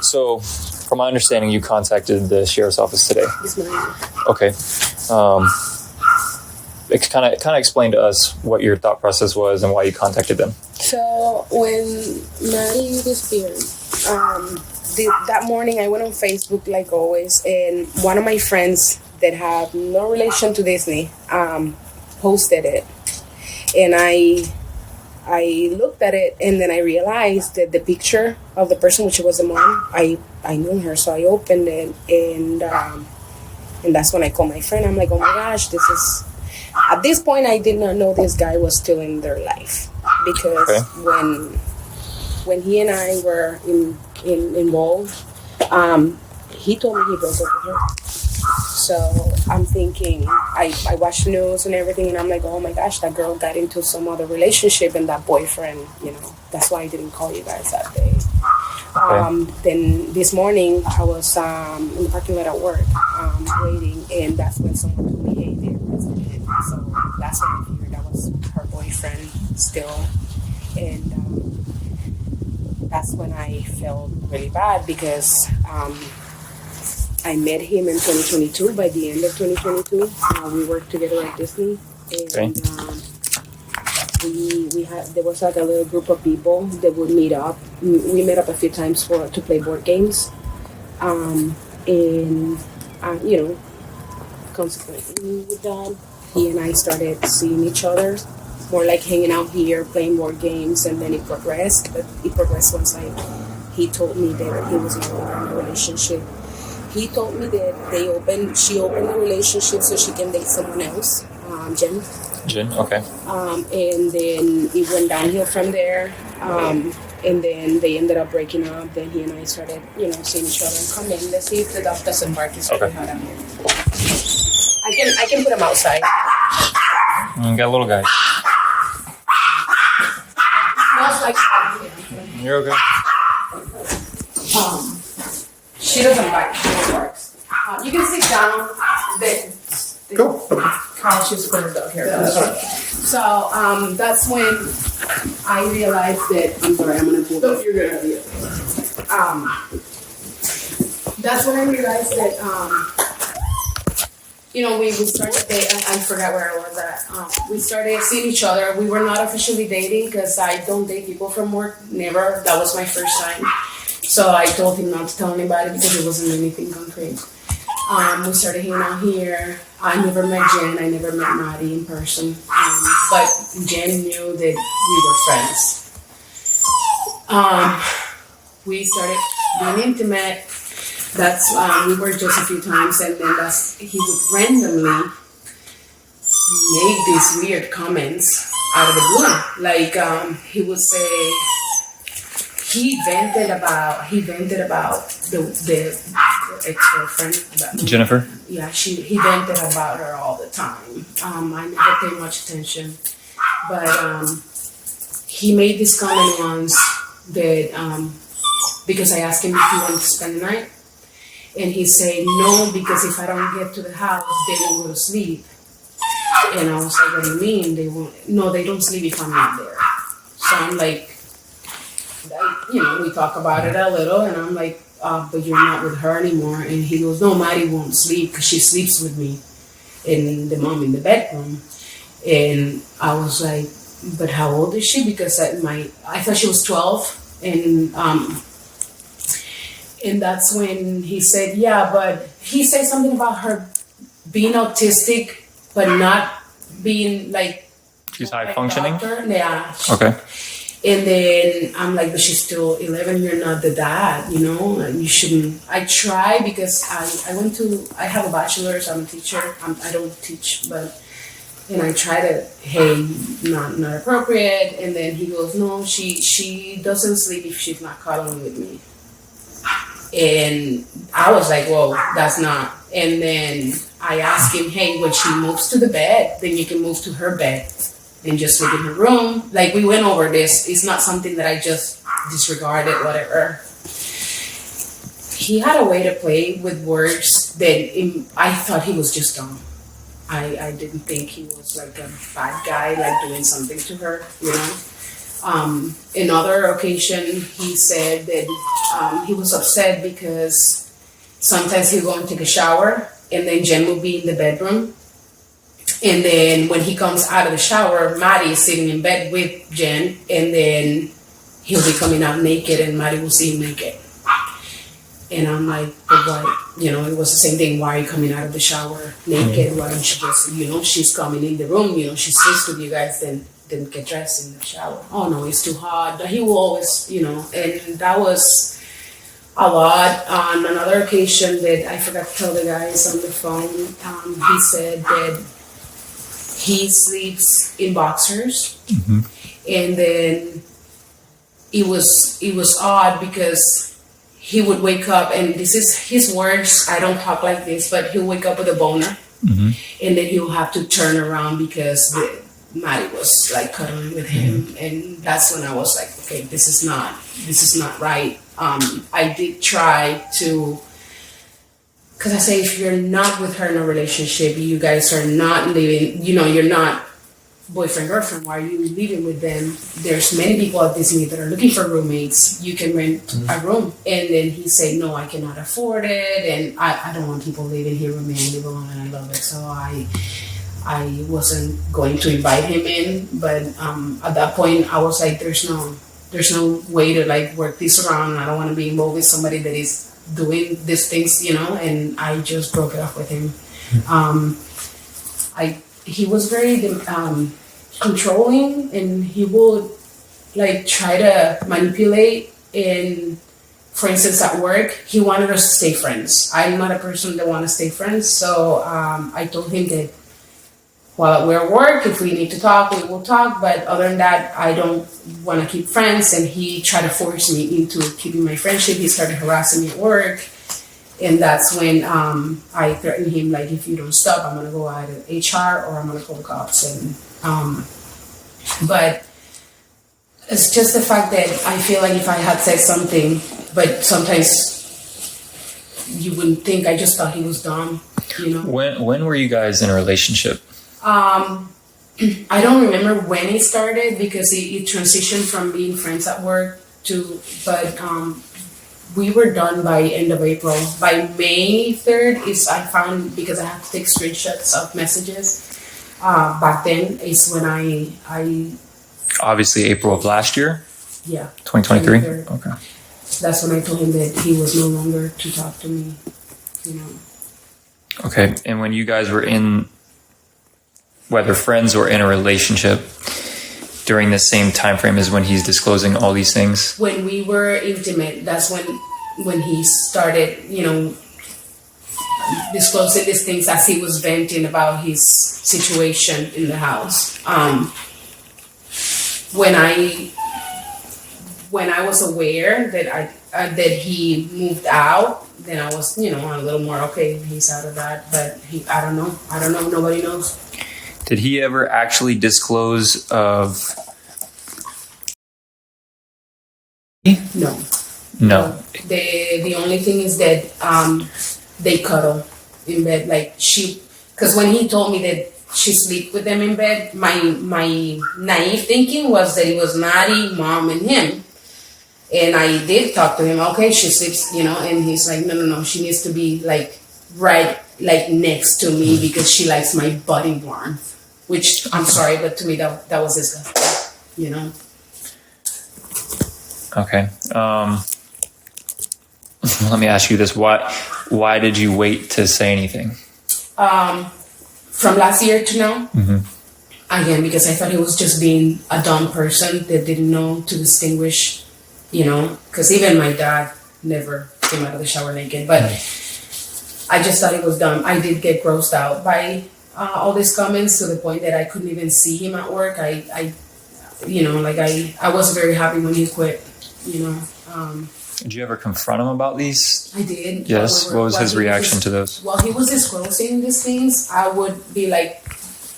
So, from my understanding, you contacted the sheriff's office today. This morning. Okay. Kind of explain to us what your thought process was and why you contacted them. So when Maddie disappeared, that morning I went on Facebook like always, and one of my friends that have no relation to Disney posted it, and I looked at it, and then I realized that the picture of the person, which was the mom, I knew her, so I opened it, and that's when I called my friend. I'm like, oh my gosh, this is. At this point, I did not know this guy was still in their life, because when he and I were involved, he told me he broke up with her. So I'm thinking, I watched the news and everything, and I'm like, oh my gosh, that girl got into some other relationship, and that boyfriend, that's why I didn't call you guys that day. Then this morning, I was in the parking lot at work, waiting, and that's when someone told me, hey, they're arrested. So that's when I figured that was her boyfriend still, and that's when I felt really bad, because I met him in 2022. By the end of 2022, we worked together at Disney, and there was like a little group of people that would meet up. We met up a few times to play board games, and consequently with that, he and I started seeing each other, more like hanging out here, playing board games, and then it progressed. But it progressed once he told me that he was no longer in a relationship. He told me that she opened the relationship so she can date someone else, Jen, okay. And then it went downhill from there, and then they ended up breaking up. Then he and I started, seeing each other. Come in, let's see if the dog doesn't bark. It's really hot out here. I can put him outside. Got a little guy. Smells like You're okay. She doesn't bite. She barks. You can sit down. Cool. She's put her dog hair. So that's when I realized that. I'm sorry. I'm gonna pull. No, you're gonna have it. That's when I realized that. We started dating. I forgot where I was at. We started seeing each other. We were not officially dating because I don't date people from work. Never. That was my first time. So I told him not to tell anybody because it wasn't anything concrete. We started hanging out here. I never met Jen. I never met Maddie in person. But Jen knew that we were friends. We started being intimate. That's we were just a few times, and then he would randomly make these weird comments out of the blue. Like he would say he vented about the ex-girlfriend, Jennifer. Yeah, he vented about her all the time. I never paid much attention, but he made this comment once that because I asked him if he wanted to spend the night. And he said, no, because if I don't get to the house, they won't go to sleep. And I was like, what do you mean? They won't? No, they don't sleep if I'm not there. So I'm like, we talk about it a little, and I'm like, but you're not with her anymore. And he goes, no, Maddie won't sleep because she sleeps with me and the mom in the bedroom. And I was like, but how old is she? Because I thought she was 12. And that's when he said, yeah, but he said something about her being autistic, but not being like... She's high functioning? Yeah. Okay. And then I'm like, but she's still 11, you're not the dad, and you shouldn't... I try because I have a bachelor's, I'm a teacher. I don't teach, and I try to, hey, not appropriate. And then he goes, no, she doesn't sleep if she's not cuddling with me. And I was like, whoa, that's not. And then I asked him, hey, when she moves to the bed, then you can move to her bed and just sleep in her room. Like, we went over this. It's not something that I just disregarded, whatever. He had a way to play with words that I thought he was just dumb. I didn't think he was like a bad guy, like doing something to her, Another occasion, he said that he was upset because sometimes he'll go and take a shower, and then Jen will be in the bedroom. And then when he comes out of the shower, Maddie is sitting in bed with Jen, and then he'll be coming out naked, and Maddie will see him naked. And I'm like, but what? You know, it was the same thing. Why are you coming out of the shower naked? Why don't you just, you know, she's coming in the room, you know, she sleeps with you guys, then get dressed in the shower. Oh no, it's too hot. He will always, you know, and that was a lot. On another occasion that I forgot to tell the guys on the phone, he said that he sleeps in boxers, and then it was odd because he would wake up, and this is his words, I don't talk like this, but he'll wake up with a boner, and then he'll have to turn around because Maddie was like cuddling with him, and that's when I was like, okay, this is not right. I did try to, because I say, if you're not with her in a relationship, you guys are not living, you know, you're not boyfriend, girlfriend, why are you living with them? There's many people at Disney that are looking for roommates. You can rent a room. And then he said, no, I cannot afford it, and I don't want people living here with me. I live alone and I love it. So I wasn't going to invite him in, but at that point I was like, there's no way to like work this around. I don't want to be involved with somebody that is doing these things, you know, and I just broke it off with him. He was very controlling, and he would like try to manipulate. And for instance, at work, he wanted us to stay friends. I'm not a person that want to stay friends, so I told him that while we're at work, if we need to talk, we will talk. But other than that, I don't want to keep friends. And he tried to force me into keeping my friendship. He started harassing me at work. And that's when I threatened him, like, if you don't stop, I'm going to go out of HR or I'm going to call the cops. And but it's just the fact that I feel like if I had said something, but sometimes you wouldn't think, I just thought he was dumb, you know. When were you guys in a relationship? I don't remember when it started because it transitioned from being friends at work to, but we were done by end of April. By May 3rd I found, because I had to take screenshots of messages. Back then is when I Obviously April of last year? Yeah. 2023? 23rd. Okay. That's when I told him that he was no longer to talk to me, you know. Okay. And when you guys were in, whether friends or in a relationship, during the same time frame as when he's disclosing all these things? When we were intimate, that's when he started, you know, disclosing these things as he was venting about his situation in the house. When I was aware that that he moved out, then I was, you know, a little more okay. He's out of that, but I don't know. Nobody knows. Did he ever actually disclose of? No. The only thing is that they cuddle in bed, like because when he told me that she sleep with them in bed, my naive thinking was that it was Maddie, Mom, and him. And I did talk to him. Okay, she sleeps, you know, and he's like, no, she needs to be like right, like next to me because she likes my body warmth. Which I'm sorry, but to me that was disgusting, you know. Okay. Let me ask you this: Why did you wait to say anything? From last year to now, again, because I thought he was just being a dumb person that didn't know to distinguish, you know. Because even my dad never came out of the shower naked, but I just thought he was dumb. I did get grossed out by all these comments to the point that I couldn't even see him at work. I you know, like I was very happy when he quit, you know. Did you ever confront him about these? I did. Yes. What was his reaction to those? While he was disclosing these things, I would be like,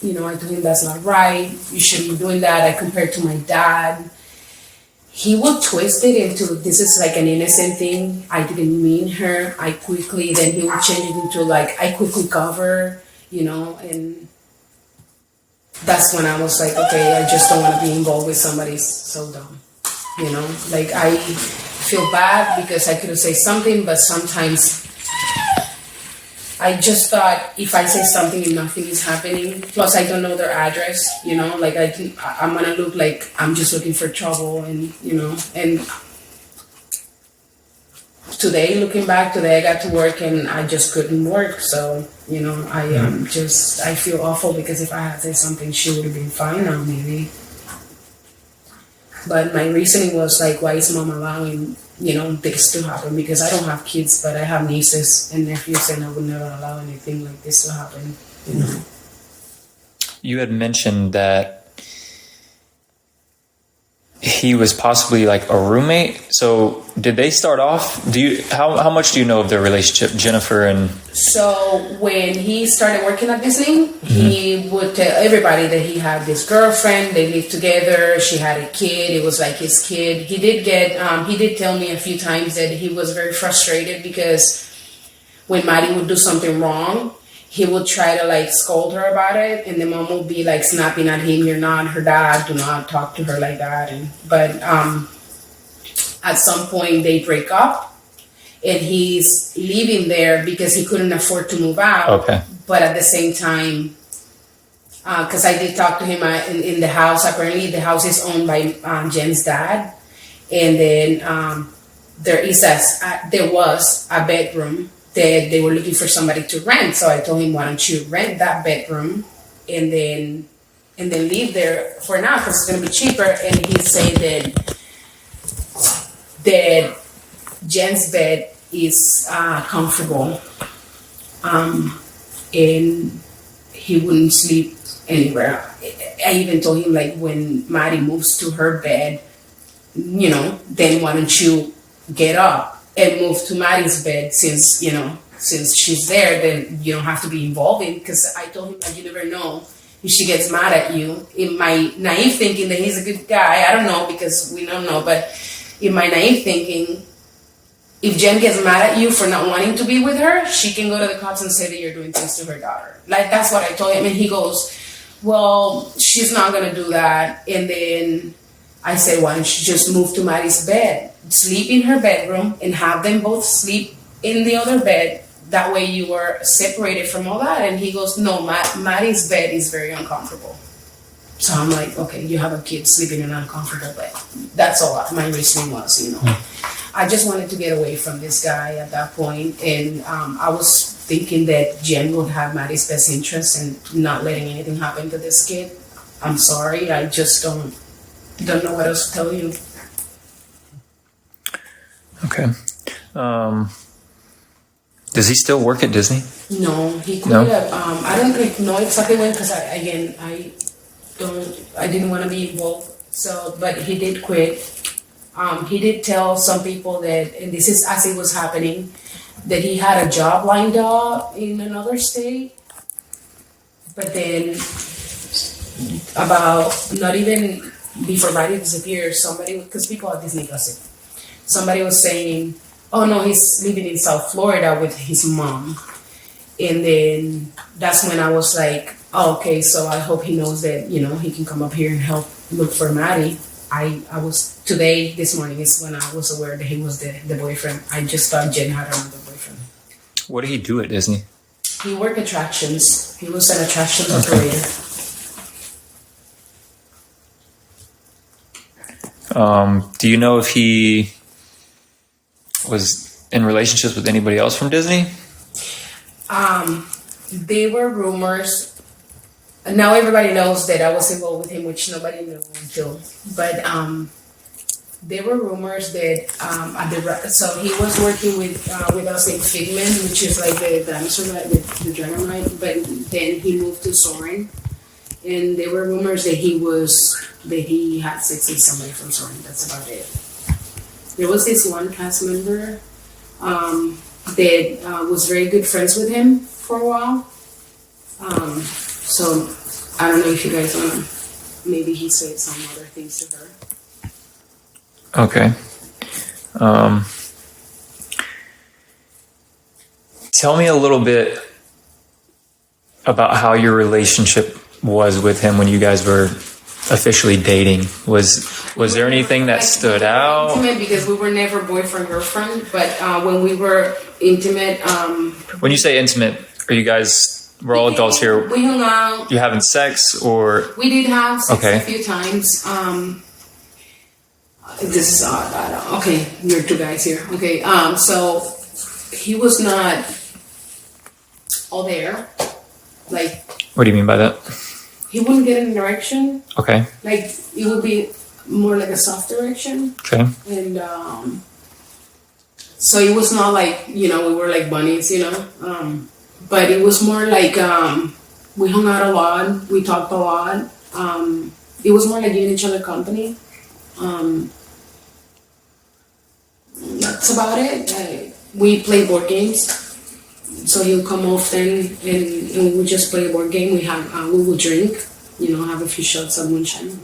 you know, I told him that's not right. You shouldn't be doing that. I compared to my dad. He would twist it into, this is like an innocent thing. I didn't mean her. Then he would change it into like, I quickly cover, you know, and that's when I was like, okay, I just don't want to be involved with somebody so dumb. You know, like I feel bad because I could have said something, but sometimes I just thought if I say something and nothing is happening, plus I don't know their address, you know, like I'm gonna look like I'm just looking for trouble, and you know, and looking back today, I got to work and I just couldn't work, so you know, I feel awful because if I had said something, she would have been fine now maybe. But my reasoning was like, why is mom allowing, you know, this to happen? Because I don't have kids, but I have nieces and nephews, and I would never allow anything like this to happen, you know. You had mentioned that he was possibly like a roommate. So did they start off? How much do you know of their relationship, Jennifer and? So when he started working at Disney, he would tell everybody that he had this girlfriend. They lived together. She had a kid. It was like his kid. He did tell me a few times that he was very frustrated because when Maddie would do something wrong, he would try to like scold her about it, and the mom would be like snapping at him, "You're not her dad. Do not talk to her like that." But at some point they break up, and he's leaving there because he couldn't afford to move out. Okay. But at the same time, because I did talk to him in the house. Apparently, the house is owned by Jen's dad, and then there was a bedroom that they were looking for somebody to rent. So I told him, why don't you rent that bedroom and then live there for now because it's going to be cheaper. And he said that Jen's bed is comfortable, and he wouldn't sleep anywhere. I even told him, like, when Maddie moves to her bed, you know, then why don't you get up and move to Maddie's bed since she's there, then you don't have to be involved in, because I told him that you never know if she gets mad at you. In my naive thinking that he's a good guy, I don't know because we don't know, but in my naive thinking, if Jen gets mad at you for not wanting to be with her, she can go to the cops and say that you're doing things to her daughter. Like, that's what I told him, and he goes, well, she's not gonna do that. And then I said, why don't you just move to Maddie's bed, sleep in her bedroom, and have them both sleep in the other bed. That way you are separated from all that. And he goes, no, Maddie's bed is very uncomfortable. So I'm like, okay, you have a kid sleeping in an uncomfortable bed. That's all my reasoning was, you know. I just wanted to get away from this guy at that point, and I was thinking that Jen would have Maddie's best interest and not letting anything happen to this kid. I'm sorry, I just don't know what else to tell you. Okay. Does he still work at Disney? No, he quit. No? I don't know exactly when, because I didn't want to be involved. So, but he did quit. He did tell some people that, and this is as it was happening, that he had a job lined up in another state. But then, about not even before Maddie disappeared, somebody, because people at Disney gossip, somebody was saying, oh no, he's living in South Florida with his mom. And then that's when I was like, oh, okay, so I hope he knows that, you know, he can come up here and help look for Maddie. This morning is when I was aware that he was the boyfriend. I just thought Jen had another boyfriend. What did he do at Disney? He worked attractions. He was an attraction operator. Do you know if he was in relationships with anybody else from Disney? There were rumors. Now everybody knows that I was involved with him, which nobody knew until. But there were rumors that so he was working with us in Figment, which is like the dinosaur ride with the dragon ride. But then he moved to Soarin', and there were rumors that he had sex with somebody from Soarin'. That's about it. There was this one cast member that was very good friends with him for a while. So I don't know if you guys want to, maybe he said some other things to her. Okay. Tell me a little bit about how your relationship was with him when you guys were officially dating? Was there anything that stood out? Intimate because we were never boyfriend girlfriend, but when we were intimate, when you say intimate, are you guys? We're all adults here. We hung out. You having sex or? We did have sex a few times. This is odd. Okay, you're two guys here. Okay, so he was not all there. Like. What do you mean by that? He wouldn't get an erection. Okay. Like it would be more like a soft erection. Okay. And so it was not like, we were like bunnies, but it was more like we hung out a lot, we talked a lot. It was more like giving each other company. That's about it. We play board games, so he'll come often and we would just play a board game. We would drink, have a few shots of moonshine.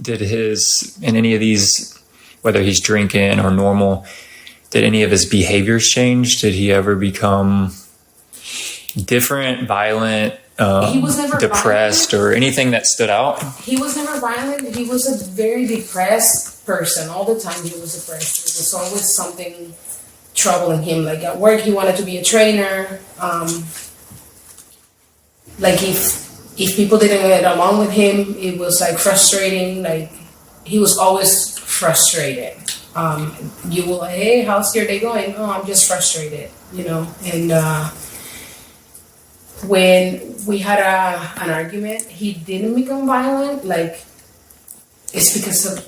Did in any of these, whether he's drinking or normal, did any of his behaviors change? Did he ever become different, violent, he was never depressed, violent. Or anything that stood out? He was never violent. He was a very depressed person. All the time he was depressed. There was always something troubling him. Like at work, he wanted to be a trainer. Like if people didn't get along with him, it was like frustrating. Like he was always frustrated. You will, hey, how's your day going? Oh, I'm just frustrated, And when we had an argument, he didn't become violent. Like it's because of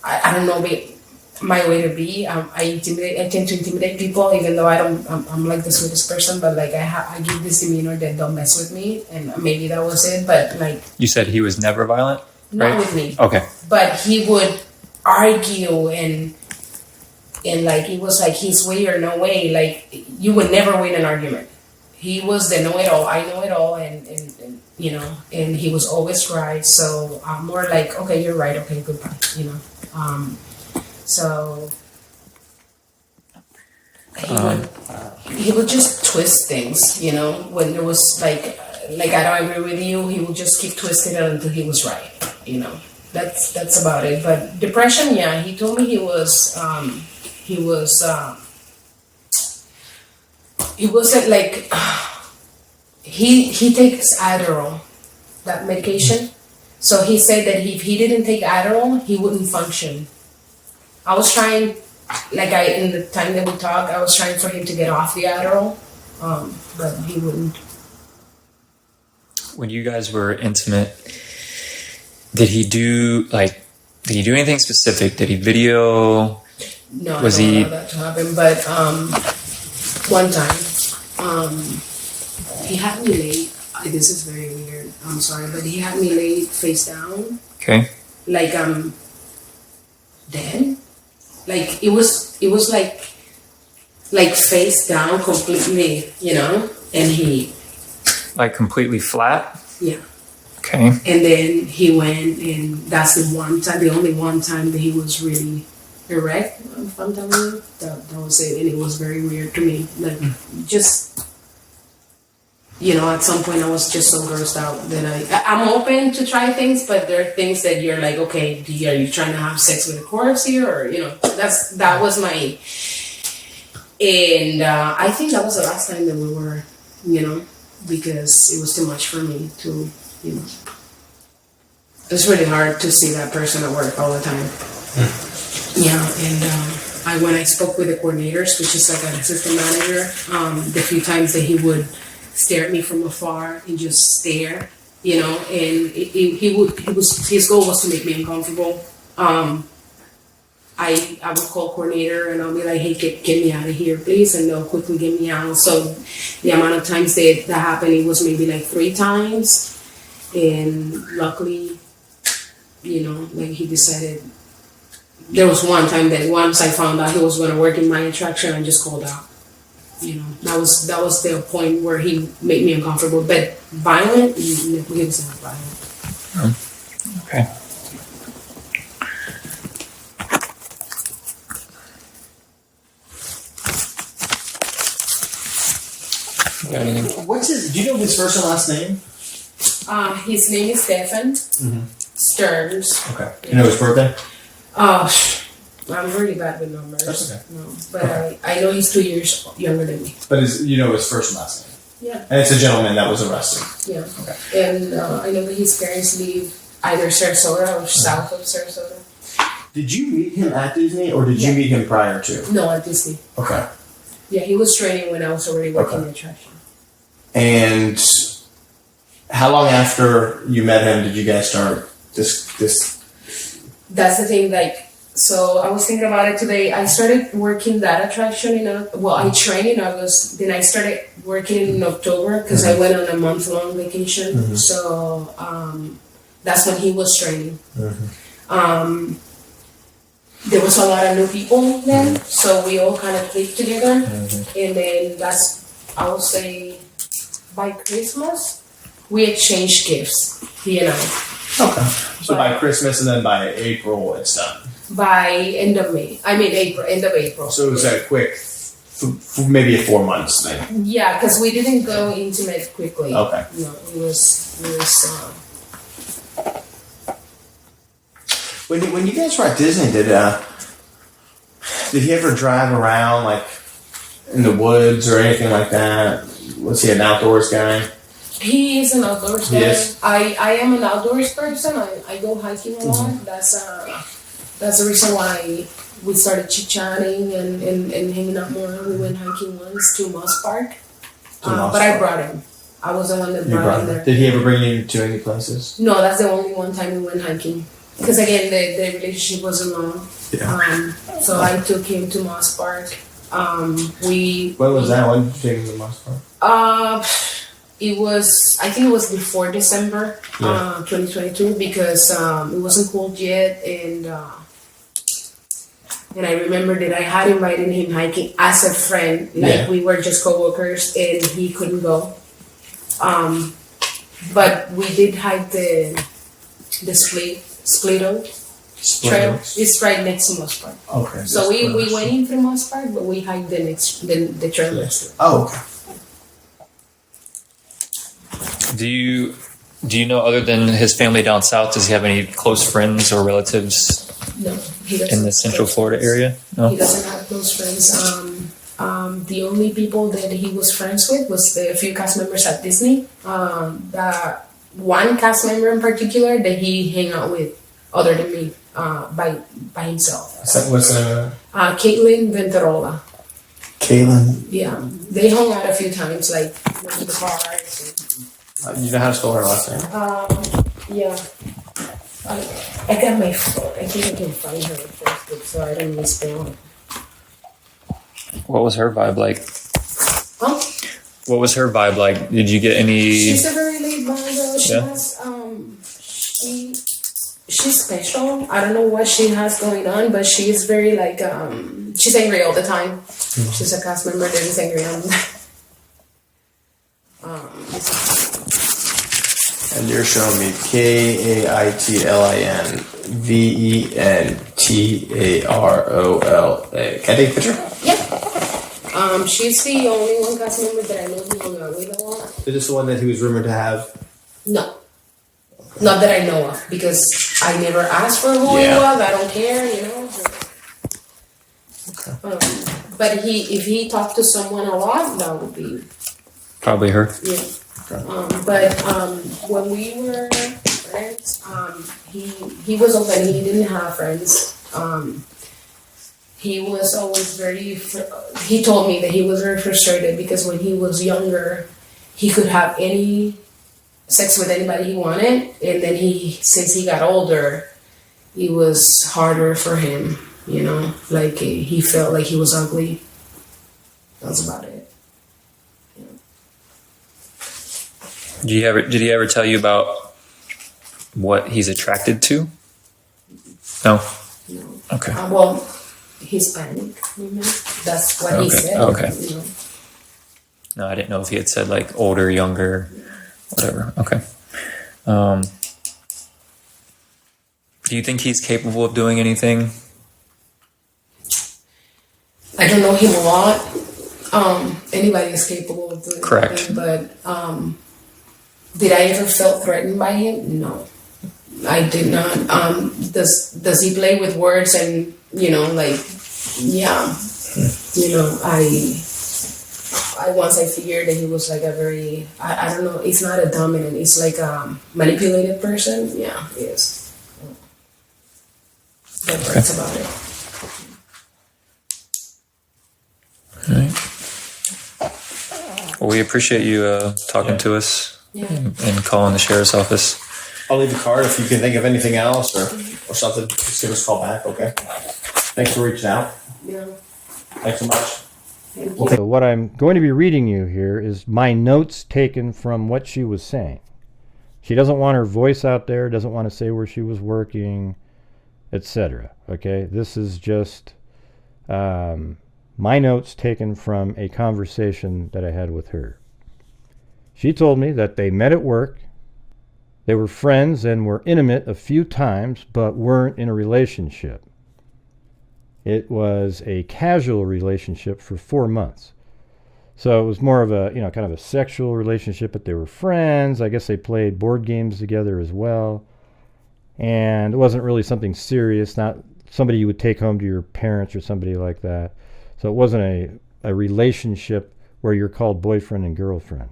I don't know, my way to be. I tend to intimidate people, even though I'm like the sweetest person. But like I give this demeanor that don't mess with me, and maybe that was it. But like you said, he was never violent, not right? with me. Okay, but he would argue and like it was like his way or no way. Like you would never win an argument. He was the know-it-all. I know it all, and and he was always right. So more like, okay, you're right. Okay, goodbye. So he would just twist things. When there was like I don't agree with you, he would just keep twisting it until he was right. That's about it. But depression, yeah, he told me he wasn't like he takes Adderall, that medication. So he said that if he didn't take Adderall, he wouldn't function. I was trying, in the time that we talked, I was trying for him to get off the Adderall, but he wouldn't. When you guys were intimate, did he do anything specific? Did he video? No, I don't allow that to happen. But one time, he had me laid. This is very weird. I'm sorry, but he had me laid face down. Okay. Like dead. Like it was like face down completely, and he. Like completely flat. Yeah. Okay. And then he went, and that's the only one time that he was really erect. If I'm telling you, that was it, and it was very weird to me. Like, just, at some point I was just so grossed out that I'm open to try things, but there are things that you're like, okay, are you trying to have sex with a corpse here, or that was my. And I think that was the last time that we were, because it was too much for me to. It's really hard to see that person at work all the time. Yeah, and when I spoke with the coordinators, which is like an assistant manager, the few times that he would stare at me from afar and just stare, and his goal was to make me uncomfortable. I would call coordinator and I'll be like, hey, get me out of here, please, and they'll quickly get me out. So the amount of times that happened, it was maybe like 3 times. And luckily, he decided. There was one time that once I found out he was going to work in my attraction, I just called out. That was the point where he made me uncomfortable. But violent, he was not violent. Okay. What's his? Do you know his first and last name? His name is Stephan Stearns. Okay. You know his birthday? I'm really bad with numbers. That's okay. No, but I know he's 2 years younger than me. But you know his first and last name? Yeah. And it's a gentleman that was arrested? Yeah. Okay. And I know that his parents live either Sarasota or south of Sarasota. Did you meet him at Disney, or did you meet him prior to? No, at Disney. Okay. Yeah, he was training when I was already working in attraction. And how long after you met him did you guys start this? That's the thing, like, so I was thinking about it today. I started working that attraction I trained in August, then I started working in October because I went on a month-long vacation. So that's when he was training. There was a lot of new people then, so we all kind of clicked together. And then I would say, by Christmas, we exchanged gifts, he and I. Okay. So by Christmas and then by April, it's done. By end of April. So it was a quick, maybe a 4 months thing. Yeah, because we didn't go intimate quickly. Okay. No, it was. When you guys were at Disney, did he ever drive around like in the woods or anything like that? Was he an outdoors guy? He is an outdoors guy. Yes. I am an outdoors person. I go hiking a lot. That's the reason why we started chit-chatting and hanging out more. We went hiking once to Moss Park. But I brought him. I was the one that brought him there. Did he ever bring you to any places? No, that's the only one time we went hiking. Because again, the relationship wasn't long. Yeah. So I took him to Moss Park. When was that? When did you take him to Moss Park? I think it was before December 2022 because it wasn't cold yet, and I remember that I had invited him hiking as a friend, we were just co-workers, and he couldn't go. But we did hike the Splitter Trail. It's right next to Moss Park. Okay. So we went in through Moss Park, but we hiked the trail next to it. Oh, okay. Do you know, other than his family down south, does he have any close friends or relatives? No, he doesn't. In the Central Florida area? No? He doesn't have close friends. The only people that he was friends with was the few cast members at Disney. That one cast member in particular that he hang out with, other than me, by himself. So what's the Caitlin Venterola. Caitlin? Yeah, they hung out a few times, like in the bars. You know how to spell her last name? Yeah. I got my phone. I think I can find her on Facebook, so I don't misspell it. What was her vibe like? Huh? What was her vibe like? Did you get any? She's a very laid back girl. She has she's special. I don't know what she has going on, but she is very she's angry all the time. She's a cast member that is angry all the time. And you're showing me KAITLINVENTAROLA. Can I take a picture? Yeah. She's the only one cast member that I know who hung out with a lot. Is this the one that he was rumored to have? No. Not that I know of, because I never asked for who he was. I don't care, you know. But if he talked to someone a lot, that would be Probably her. Yeah. But when we were friends, he was open. He didn't have friends. He was always he told me that he was very frustrated because when he was younger, he could have any sex with anybody he wanted, and then since he got older, it was harder for him. You know, like he felt like he was ugly. That's about it. Did he ever tell you about what he's attracted to? No. No. Okay. Well, Hispanic women. That's what he said. Okay. You know. No, I didn't know if he had said like older, younger, whatever. Okay. Do you think he's capable of doing anything? I don't know him a lot. Anybody is capable of doing Correct. anything, but Did I ever felt threatened by him? No, I did not. Does he play with words and, yeah, once I figured that he was like a very, I don't know, it's not a dominant, it's like a manipulated person. Yeah, he is. That's about it. All right. Well, we appreciate you talking to us and calling the sheriff's office. I'll leave the card if you can think of anything else or something. Just give us a call back, okay? Thanks for reaching out. Yeah. Thanks so much. Okay. So what I'm going to be reading you here is my notes taken from what she was saying. She doesn't want her voice out there, doesn't want to say where she was working, etc. Okay, this is just my notes taken from a conversation that I had with her. She told me that they met at work, they were friends and were intimate a few times, but weren't in a relationship. It was a casual relationship for 4 months. So it was more of a, kind of a sexual relationship, but they were friends. I guess they played board games together as well. And it wasn't really something serious, not somebody you would take home to your parents or somebody like that. So it wasn't a relationship where you're called boyfriend and girlfriend.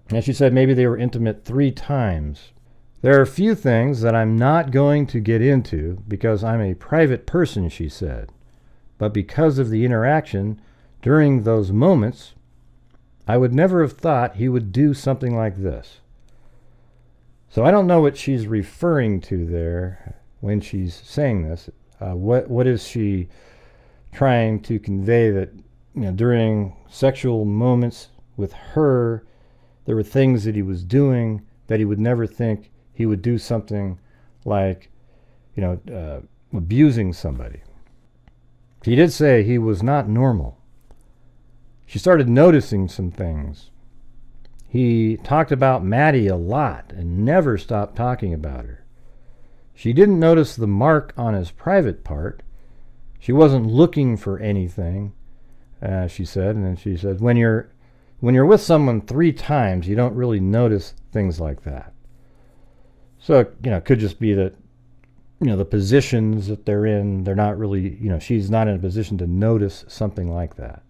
And she said maybe they were intimate 3 times. There are a few things that I'm not going to get into because I'm a private person, she said. But because of the interaction during those moments, I would never have thought he would do something like this. So I don't know what she's referring to there when she's saying this. What is she trying to convey that, during sexual moments with her, there were things that he was doing that he would never think he would do something like, abusing somebody. He did say he was not normal. She started noticing some things. He talked about Maddie a lot and never stopped talking about her. She didn't notice the mark on his private part. She wasn't looking for anything, she said. And then she said, when you're with someone 3 times, you don't really notice things like that. So, it could just be that, the positions that they're in, they're not really, she's not in a position to notice something like that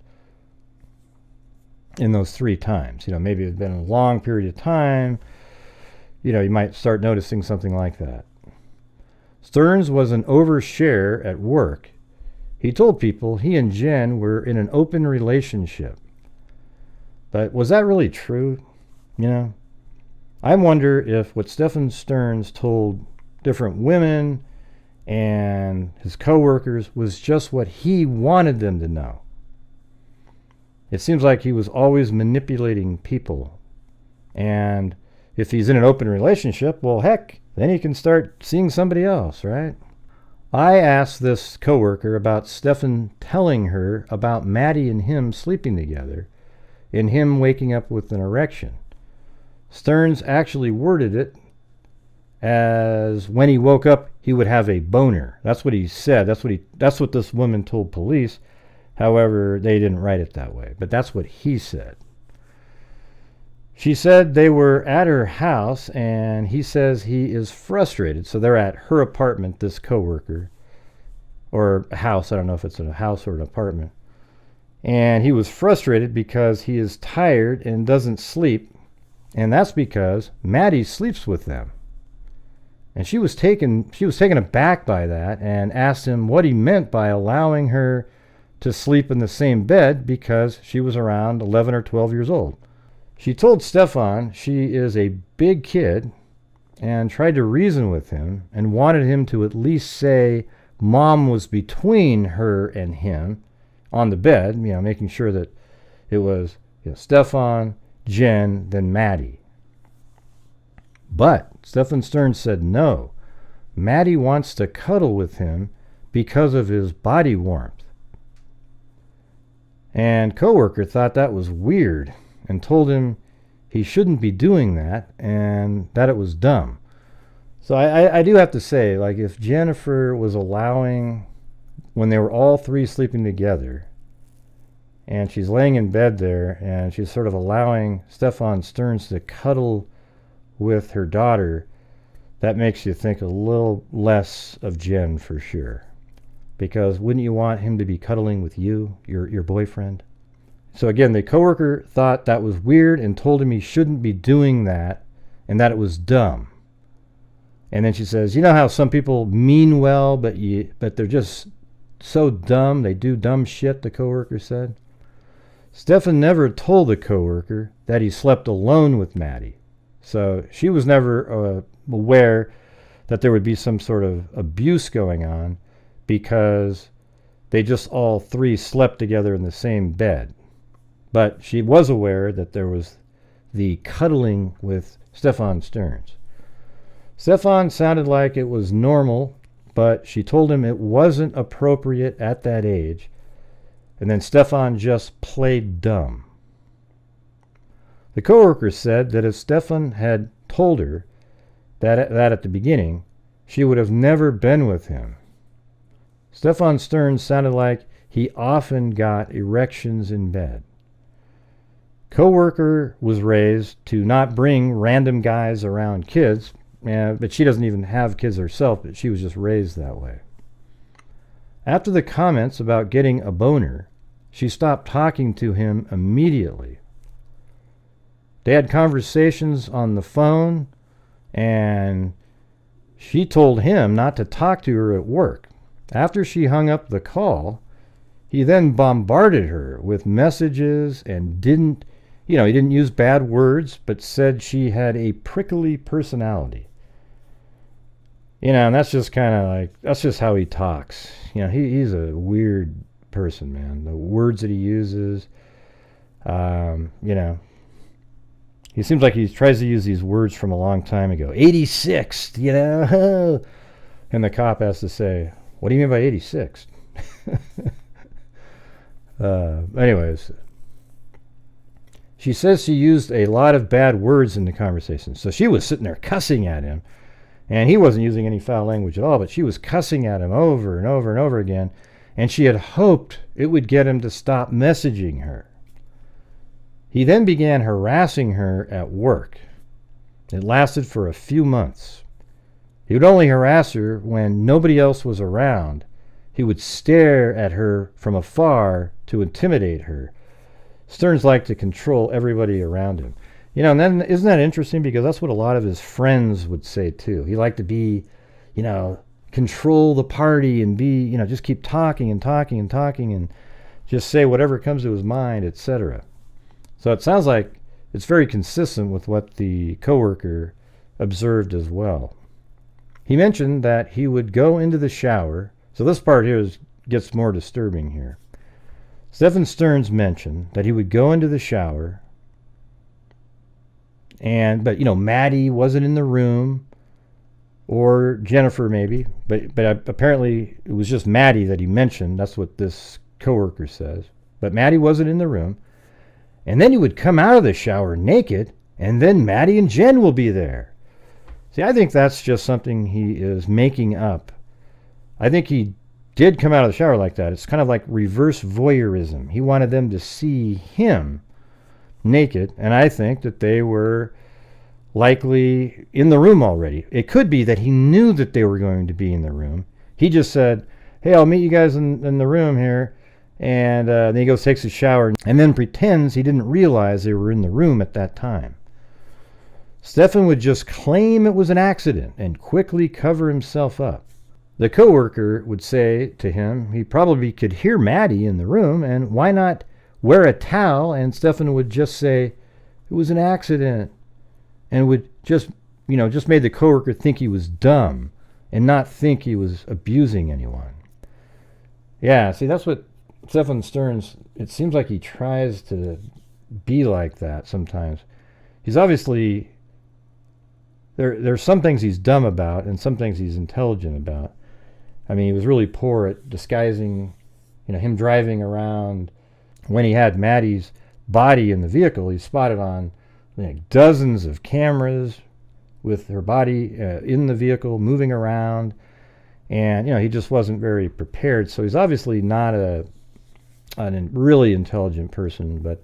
in those 3 times. Maybe it's been a long period of time. You might start noticing something like that. Stearns was an overshare at work. He told people he and Jen were in an open relationship. But was that really true? I wonder if what Stephan Stearns told different women and his coworkers was just what he wanted them to know. It seems like he was always manipulating people. And if he's in an open relationship, well, heck, then he can start seeing somebody else, right? I asked this coworker about Stephan telling her about Maddie and him sleeping together and him waking up with an erection. Stearns actually worded it as when he woke up, he would have a boner. That's what he said. That's what this woman told police. However, they didn't write it that way, but that's what he said. She said they were at her house, and he says he is frustrated. So they're at her apartment, this coworker, or a house. I don't know if it's a house or an apartment. And he was frustrated because he is tired and doesn't sleep, and that's because Maddie sleeps with them. And she was taken aback by that and asked him what he meant by allowing her to sleep in the same bed because she was around 11 or 12 years old. She told Stephan she is a big kid and tried to reason with him and wanted him to at least say mom was between her and him on the bed, making sure that it was Stephan, Jen, then Maddie. But Stephan Stearns said no. Maddie wants to cuddle with him because of his body warmth. And coworker thought that was weird and told him he shouldn't be doing that and that it was dumb. So I do have to say, like, if Jennifer was allowing, when they were all 3 sleeping together, and she's laying in bed there, and she's sort of allowing Stephan Stearns to cuddle with her daughter. That makes you think a little less of Jen for sure. Because wouldn't you want him to be cuddling with you, your boyfriend? So again, the coworker thought that was weird and told him he shouldn't be doing that and that it was dumb. And then she says, you know how some people mean well, but they're just so dumb, they do dumb shit, the coworker said. Stephan never told the coworker that he slept alone with Maddie. So she was never aware that there would be some sort of abuse going on because they just all three slept together in the same bed. But she was aware that there was the cuddling with Stephan Stearns. Stephan sounded like it was normal, but she told him it wasn't appropriate at that age. And then Stephan just played dumb. The coworker said that if Stephan had told her that at the beginning, she would have never been with him. Stephan Stearns sounded like he often got erections in bed. Coworker was raised to not bring random guys around kids, but she doesn't even have kids herself, but she was just raised that way. After the comments about getting a boner, she stopped talking to him immediately. They had conversations on the phone, and she told him not to talk to her at work. After she hung up the call, he then bombarded her with messages and he didn't use bad words, but said she had a prickly personality. And that's just kind of like, that's just how he talks. He's a weird person, man. The words that he uses, he seems like he tries to use these words from a long time ago. 86, and the cop has to say, what do you mean by 86? Anyways, she says she used a lot of bad words in the conversation. So she was sitting there cussing at him, and he wasn't using any foul language at all, but she was cussing at him over and over and over again, and she had hoped it would get him to stop messaging her. He then began harassing her at work. It lasted for a few months. He would only harass her when nobody else was around. He would stare at her from afar to intimidate her. Stearns liked to control everybody around him. And then isn't that interesting? Because that's what a lot of his friends would say too. He liked to be, control the party and be, just keep talking and talking and talking and just say whatever comes to his mind, etc. So it sounds like it's very consistent with what the coworker observed as well. He mentioned that he would go into the shower. So this part here gets more disturbing here. Stephan Stearns mentioned that he would go into the shower, but Maddie wasn't in the room, or Jennifer maybe, but apparently it was just Maddie that he mentioned. That's what this coworker says. But Maddie wasn't in the room. And then he would come out of the shower naked, and then Maddie and Jen will be there. See, I think that's just something he is making up. I think he did come out of the shower like that. It's kind of like reverse voyeurism. He wanted them to see him naked, and I think that they were likely in the room already. It could be that he knew that they were going to be in the room. He just said, hey, I'll meet you guys in the room here. And then he goes, takes a shower, and then pretends he didn't realize they were in the room at that time. Stephan would just claim it was an accident and quickly cover himself up. The coworker would say to him he probably could hear Maddie in the room, and why not wear a towel? And Stephan would just say it was an accident, and would just made the coworker think he was dumb and not think he was abusing anyone. Yeah, see, that's what Stephan Stearns, it seems like he tries to be like that sometimes. He's obviously, there's some things he's dumb about and some things he's intelligent about. I mean, he was really poor at disguising, him driving around. When he had Maddie's body in the vehicle, he spotted on dozens of cameras with her body in the vehicle, moving around. And, he just wasn't very prepared. So he's obviously not really intelligent person, but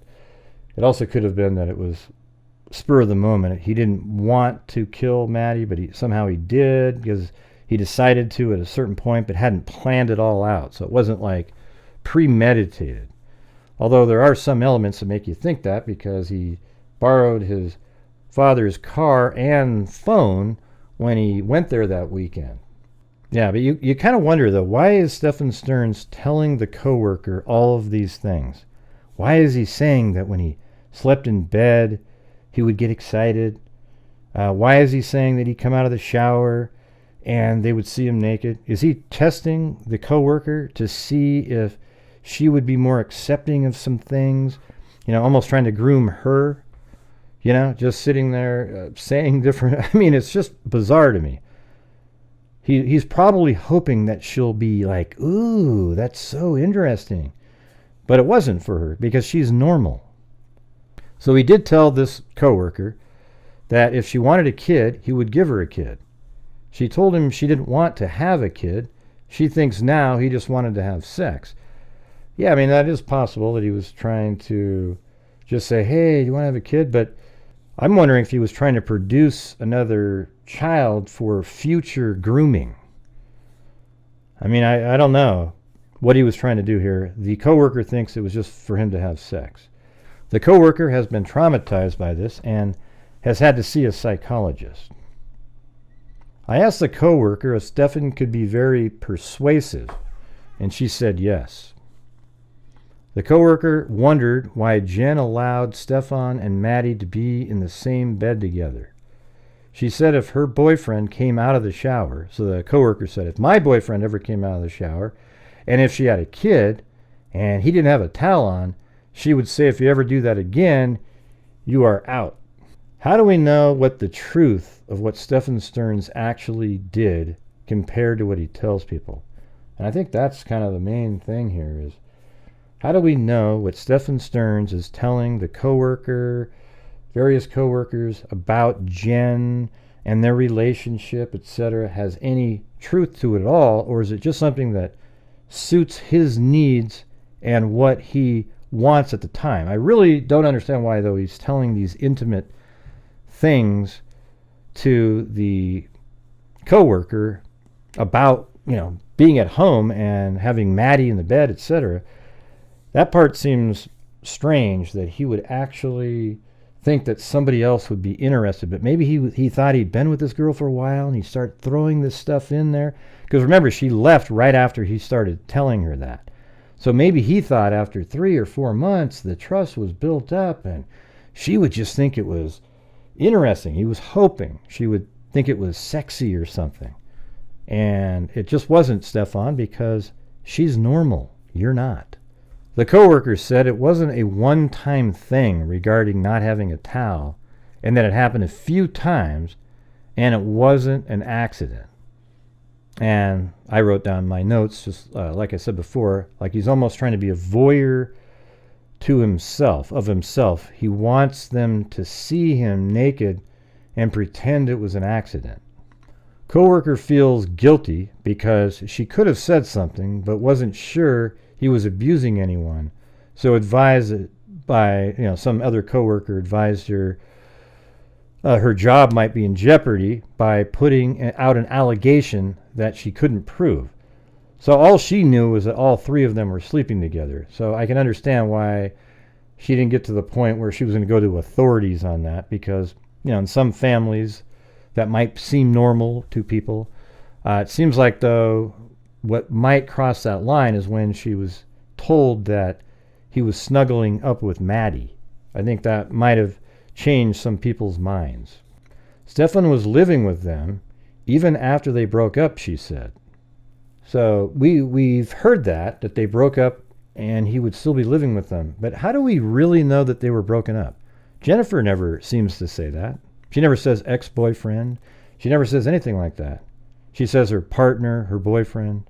it also could have been that it was spur of the moment. He didn't want to kill Maddie, but somehow he did, because he decided to at a certain point, but hadn't planned it all out. So it wasn't like premeditated. Although there are some elements that make you think that, because he borrowed his father's car and phone when he went there that weekend. Yeah, but you kind of wonder, though, why is Stephan Stearns telling the coworker all of these things? Why is he saying that when he slept in bed, he would get excited? Why is he saying that he'd come out of the shower and they would see him naked? Is he testing the coworker to see if she would be more accepting of some things? Almost trying to groom her? Just sitting there saying different... I mean, it's just bizarre to me. He's probably hoping that she'll be like, ooh, that's so interesting. But it wasn't for her, because she's normal. So he did tell this coworker that if she wanted a kid, he would give her a kid. She told him she didn't want to have a kid. She thinks now he just wanted to have sex. Yeah, I mean, that is possible that he was trying to just say, hey, you want to have a kid? But I'm wondering if he was trying to produce another child for future grooming. I mean, I don't know what he was trying to do here. The coworker thinks it was just for him to have sex. The coworker has been traumatized by this and has had to see a psychologist. I asked the coworker if Stephan could be very persuasive, and she said yes. The coworker wondered why Jen allowed Stephan and Maddie to be in the same bed together. She said if her boyfriend came out of the shower, so the coworker said, if my boyfriend ever came out of the shower, and if she had a kid, and he didn't have a towel on, she would say, if you ever do that again, you are out. How do we know what the truth of what Stephan Stearns actually did compared to what he tells people? And I think that's kind of the main thing here is, how do we know what Stephan Stearns is telling the coworker, various coworkers about Jen and their relationship, etc., has any truth to it at all, or is it just something that suits his needs and what he wants at the time? I really don't understand why, though, he's telling these intimate things to the coworker about, being at home and having Maddie in the bed, etc. That part seems strange, that he would actually think that somebody else would be interested. But maybe he thought he'd been with this girl for a while and he started throwing this stuff in there. Because remember, she left right after he started telling her that. So maybe he thought after 3 or 4 months the trust was built up and she would just think it was interesting. He was hoping she would think it was sexy or something. And it just wasn't, Stephan, because she's normal. You're not. The coworker said it wasn't a one-time thing regarding not having a towel, and that it happened a few times, and it wasn't an accident. And I wrote down my notes, just like I said before, like he's almost trying to be a voyeur to himself, of himself. He wants them to see him naked and pretend it was an accident. Coworker feels guilty because she could have said something, but wasn't sure he was abusing anyone, so advised by some other coworker advised her her job might be in jeopardy by putting out an allegation that she couldn't prove. So all she knew was that all 3 of them were sleeping together. So I can understand why she didn't get to the point where she was going to go to authorities on that, because in some families that might seem normal to people. It seems like, though, what might cross that line is when she was told that he was snuggling up with Maddie. I think that might have changed some people's minds. Stephan was living with them even after they broke up, she said. So we've heard that they broke up and he would still be living with them. But how do we really know that they were broken up? Jennifer never seems to say that. She never says ex-boyfriend. She never says anything like that. She says her partner, her boyfriend.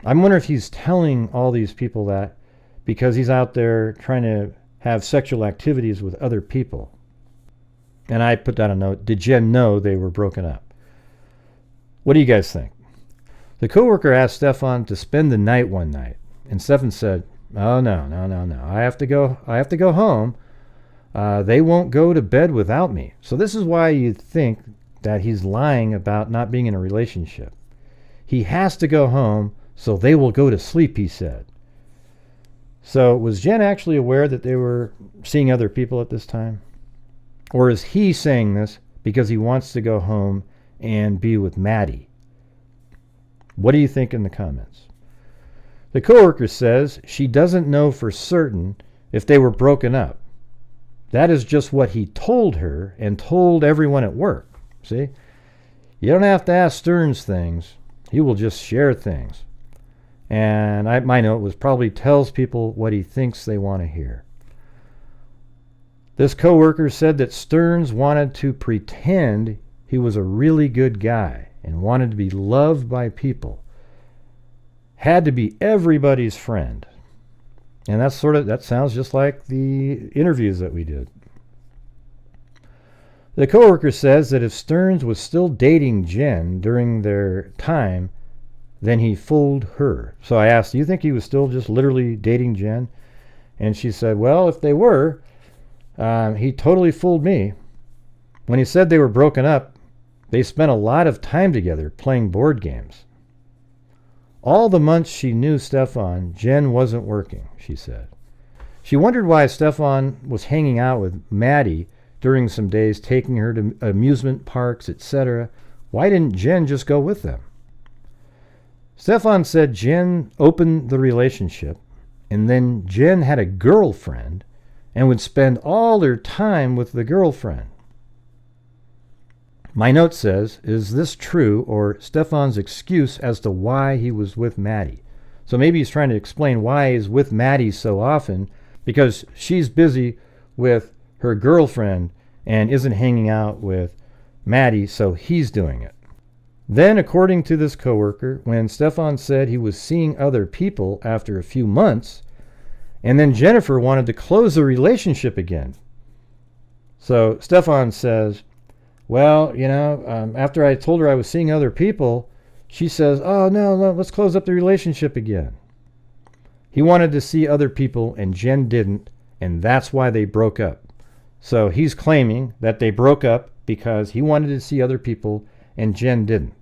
I'm wondering if he's telling all these people that because he's out there trying to have sexual activities with other people. And I put down a note, did Jen know they were broken up? What do you guys think? The coworker asked Stephan to spend the night one night. And Stephan said, "Oh, no. I have to go home. They won't go to bed without me." So this is why you think that he's lying about not being in a relationship. He has to go home so they will go to sleep, he said. So was Jen actually aware that they were seeing other people at this time? Or is he saying this because he wants to go home and be with Maddie? What do you think in the comments? The coworker says she doesn't know for certain if they were broken up. That is just what he told her and told everyone at work. See? You don't have to ask Stearns things. He will just share things. And my note was probably tells people what he thinks they want to hear. This coworker said that Stearns wanted to pretend he was a really good guy and wanted to be loved by people. Had to be everybody's friend. And that sounds just like the interviews that we did. The coworker says that if Stearns was still dating Jen during their time, then he fooled her. So I asked, do you think he was still just literally dating Jen? And she said, well, if they were, he totally fooled me. When he said they were broken up, they spent a lot of time together playing board games. All the months she knew Stephan, Jen wasn't working, she said. She wondered why Stephan was hanging out with Maddie during some days, taking her to amusement parks, etc. Why didn't Jen just go with them? Stephan said Jen opened the relationship, and then Jen had a girlfriend and would spend all their time with the girlfriend. My note says, is this true or Stephan's excuse as to why he was with Maddie? So maybe he's trying to explain why he's with Maddie so often, because she's busy with her girlfriend and isn't hanging out with Maddie, so he's doing it. Then, according to this coworker, when Stephan said he was seeing other people after a few months, and then Jennifer wanted to close the relationship again. So Stephan says, well, after I told her I was seeing other people, she says, oh, no, let's close up the relationship again. He wanted to see other people and Jen didn't, and that's why they broke up. So he's claiming that they broke up because he wanted to see other people and Jen didn't.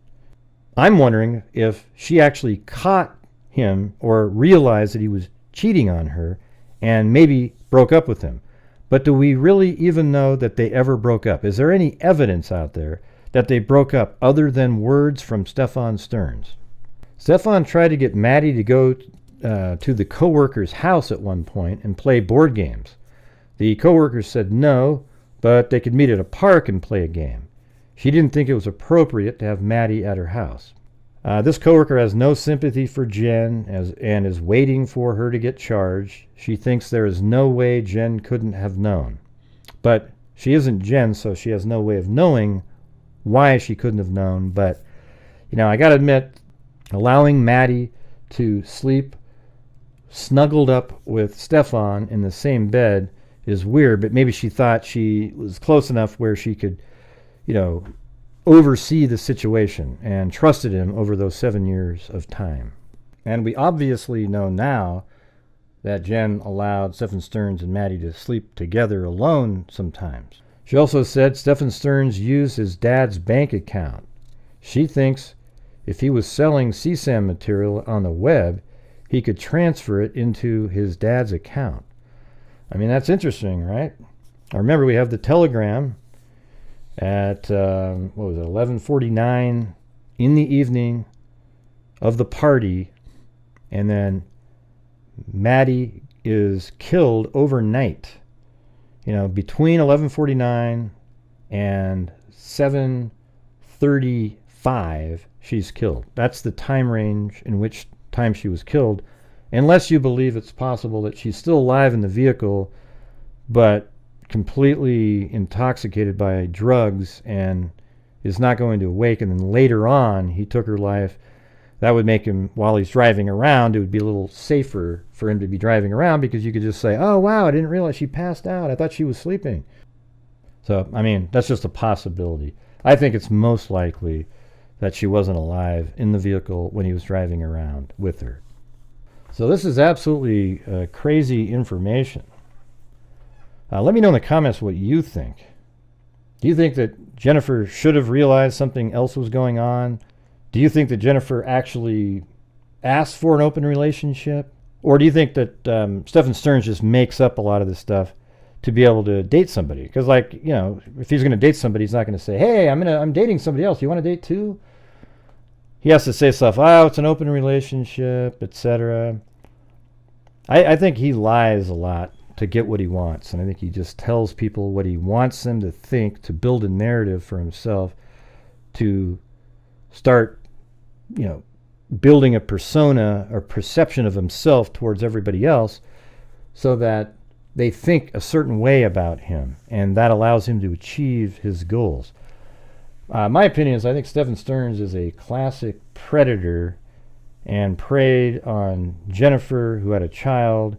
I'm wondering if she actually caught him or realized that he was cheating on her and maybe broke up with him. But do we really even know that they ever broke up? Is there any evidence out there that they broke up other than words from Stephan Stearns? Stephan tried to get Maddie to go to the coworker's house at one point and play board games. The coworker said no, but they could meet at a park and play a game. She didn't think it was appropriate to have Maddie at her house. This coworker has no sympathy for Jen and is waiting for her to get charged. She thinks there is no way Jen couldn't have known. But she isn't Jen, so she has no way of knowing why she couldn't have known. But, I got to admit, allowing Maddie to sleep snuggled up with Stephan in the same bed is weird, but maybe she thought she was close enough where she could, oversee the situation and trusted him over those 7 years of time. And we obviously know now that Jen allowed Stephan Stearns and Maddie to sleep together alone sometimes. She also said Stephan Stearns used his dad's bank account. She thinks if he was selling CSAM material on the web, he could transfer it into his dad's account. I mean, that's interesting, right? I remember we have the telegram at 11:49 in the evening of the party, and then Maddie is killed overnight. Between 11:49 and 7:35, she's killed. That's the time range in which time she was killed, unless you believe it's possible that she's still alive in the vehicle, but completely intoxicated by drugs and is not going to awake, and then later on he took her life. That would make him, while he's driving around, it would be a little safer for him to be driving around, because you could just say, oh wow, I didn't realize she passed out, I thought she was sleeping. So that's just a possibility. I think it's most likely that she wasn't alive in the vehicle when he was driving around with her. So this is absolutely crazy information. Let me know in the comments what you think. Do you think that Jennifer should have realized something else was going on? Do you think that Jennifer actually asked for an open relationship? Or do you think that Stephan Stearns just makes up a lot of this stuff to be able to date somebody? Because, like, you know, if he's going to date somebody, he's not going to say, hey, I'm dating somebody else. You want to date too? He has to say stuff, oh, it's an open relationship, etc. I think he lies a lot to get what he wants. And I think he just tells people what he wants them to think, to build a narrative for himself, to start, you know, building a persona or perception of himself towards everybody else so that they think a certain way about him. And that allows him to achieve his goals. My opinion is I think Stephan Stearns is a classic predator and preyed on Jennifer, who had a child.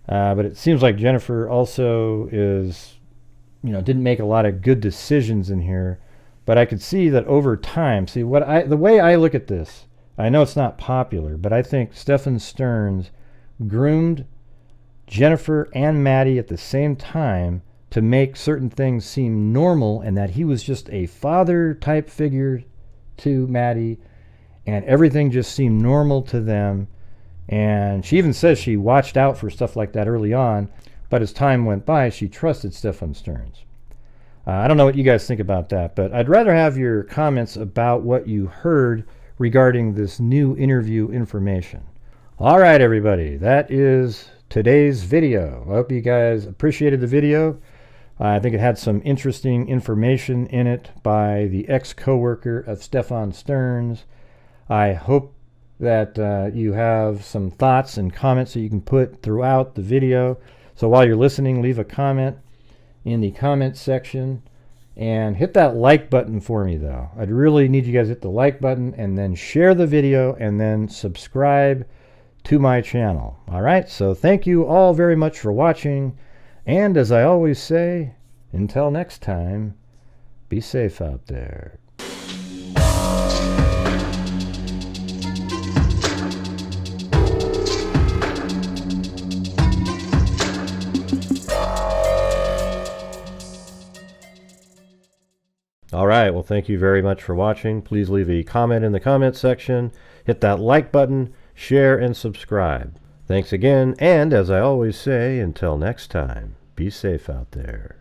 But it seems like Jennifer also is, you know, didn't make a lot of good decisions in here. But I could see that over time, the way I look at this, I know it's not popular, but I think Stephan Stearns groomed Jennifer and Maddie at the same time to make certain things seem normal, and that he was just a father-type figure to Maddie, and everything just seemed normal to them. And she even says she watched out for stuff like that early on, but as time went by, she trusted Stephan Stearns. I don't know what you guys think about that, but I'd rather have your comments about what you heard regarding this new interview information. All right, everybody, that is today's video. I hope you guys appreciated the video. I think it had some interesting information in it by the ex-coworker of Stephan Stearns. I hope that you have some thoughts and comments that you can put throughout the video. So while you're listening, leave a comment in the comment section and hit that like button for me, though. I'd really need you guys to hit the like button and then share the video and then subscribe to my channel. All right, so thank you all very much for watching. And as I always say, until next time, be safe out there. All right, well, thank you very much for watching. Please leave a comment in the comment section. Hit that like button, share, and subscribe. Thanks again, and as I always say, until next time, be safe out there.